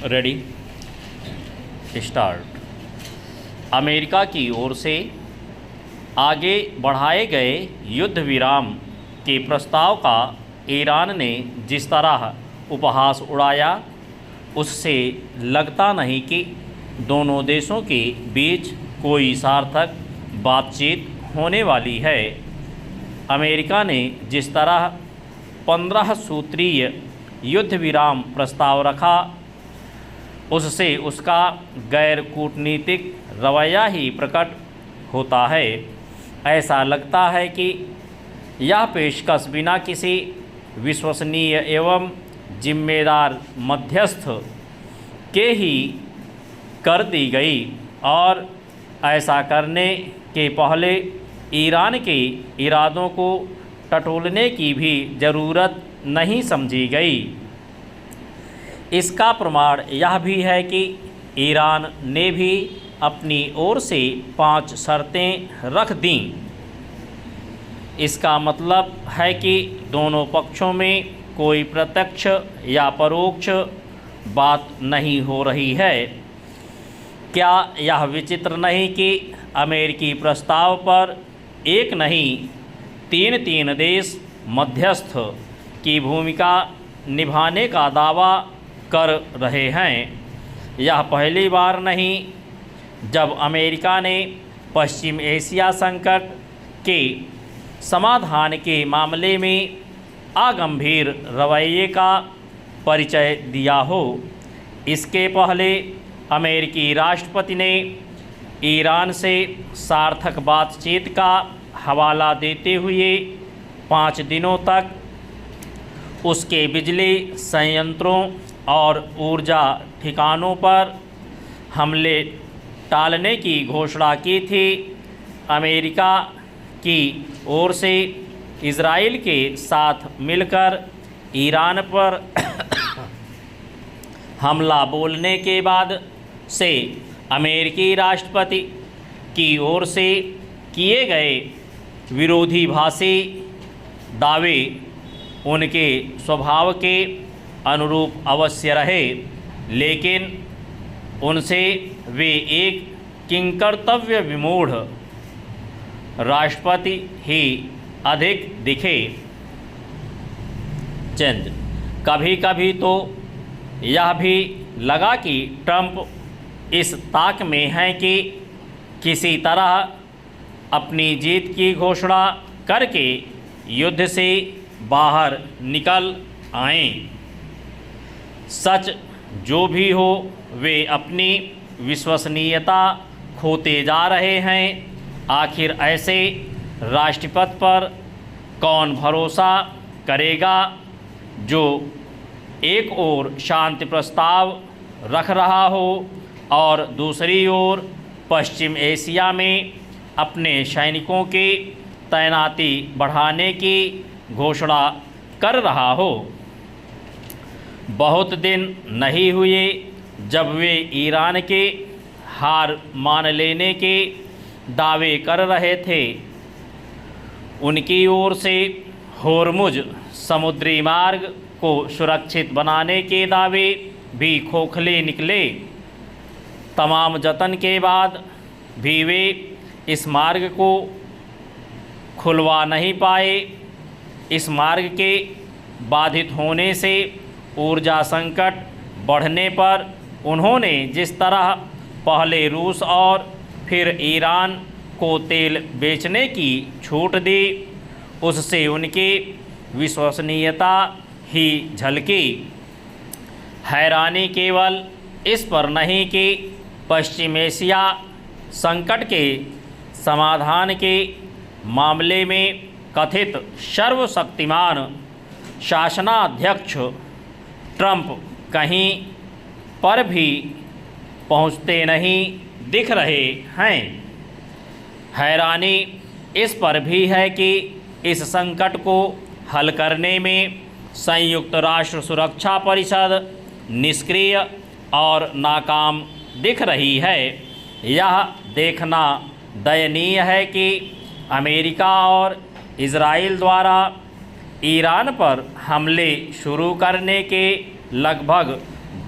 Ready start. America की ओर से आगे बढ़ाए गए युद्ध विराम के प्रस्ताव का ईरान ने जिस तरह उपहास उड़ाया, उससे लगता नहीं कि दोनों देशों के बीच कोई सार्थक बातचीत होने वाली है। अमेरिका ने जिस तरह 15 सूत्रीय युद्ध विराम प्रस्ताव रखा, उससे उसका गैर कूटनीतिक रवैया ही प्रकट होता है। ऐसा लगता है कि यह पेशकश बिना किसी विश्वसनीय एवं जिम्मेदार मध्यस्थ के ही कर दी गई और ऐसा करने के पहले ईरान के इरादों को टटोलने की भी ज़रूरत नहीं समझी गई। इसका प्रमाण यह भी है कि ईरान ने भी अपनी ओर से 5 शर्तें रख दीं। इसका मतलब है कि दोनों पक्षों में कोई प्रत्यक्ष या परोक्ष बात नहीं हो रही है। क्या यह विचित्र नहीं कि अमेरिकी प्रस्ताव पर एक नहीं 3 देश मध्यस्थ की भूमिका निभाने का दावा कर रहे हैं। यह पहली बार नहीं जब अमेरिका ने पश्चिम एशिया संकट के समाधान के मामले में अगंभीर रवैये का परिचय दिया हो। इसके पहले अमेरिकी राष्ट्रपति ने ईरान से सार्थक बातचीत का हवाला देते हुए 5 दिनों तक उसके बिजली संयंत्रों और ऊर्जा ठिकानों पर हमले टालने की घोषणा की थी। अमेरिका की ओर से इजराइल के साथ मिलकर ईरान पर हमला बोलने के बाद से अमेरिकी राष्ट्रपति की ओर से किए गए विरोधाभासी दावे उनके स्वभाव के अनुरूप अवश्य रहे, लेकिन उनसे वे एक किंकर्तव्य विमूढ़ राष्ट्रपति ही अधिक दिखे। चंद कभी कभी तो यह भी लगा कि ट्रंप इस ताक में है कि किसी तरह अपनी जीत की घोषणा करके युद्ध से बाहर निकल आएं। सच जो भी हो, वे अपनी विश्वसनीयता खोते जा रहे हैं। आखिर ऐसे राष्ट्रपति पर कौन भरोसा करेगा जो एक ओर शांति प्रस्ताव रख रहा हो और दूसरी ओर पश्चिम एशिया में अपने सैनिकों की तैनाती बढ़ाने की घोषणा कर रहा हो। बहुत दिन नहीं हुए जब वे ईरान के हार मान लेने के दावे कर रहे थे। उनकी ओर से होर्मुज समुद्री मार्ग को सुरक्षित बनाने के दावे भी खोखले निकले। तमाम जतन के बाद भी वे इस मार्ग को खुलवा नहीं पाए। इस मार्ग के बाधित होने से ऊर्जा संकट बढ़ने पर उन्होंने जिस तरह पहले रूस और फिर ईरान को तेल बेचने की छूट दी, उससे उनकी विश्वसनीयता ही झलकी। हैरानी केवल इस पर नहीं कि पश्चिम एशिया संकट के समाधान के मामले में कथित सर्वशक्तिमान शासनाध्यक्ष ट्रंप कहीं पर भी पहुंचते नहीं दिख रहे हैं। हैरानी इस पर भी है कि इस संकट को हल करने में संयुक्त राष्ट्र सुरक्षा परिषद निष्क्रिय और नाकाम दिख रही है। यह देखना दयनीय है कि अमेरिका और इजराइल द्वारा ईरान पर हमले शुरू करने के लगभग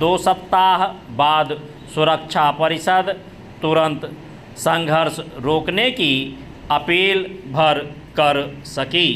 2 सप्ताह बाद सुरक्षा परिषद तुरंत संघर्ष रोकने की अपील भर कर सकी।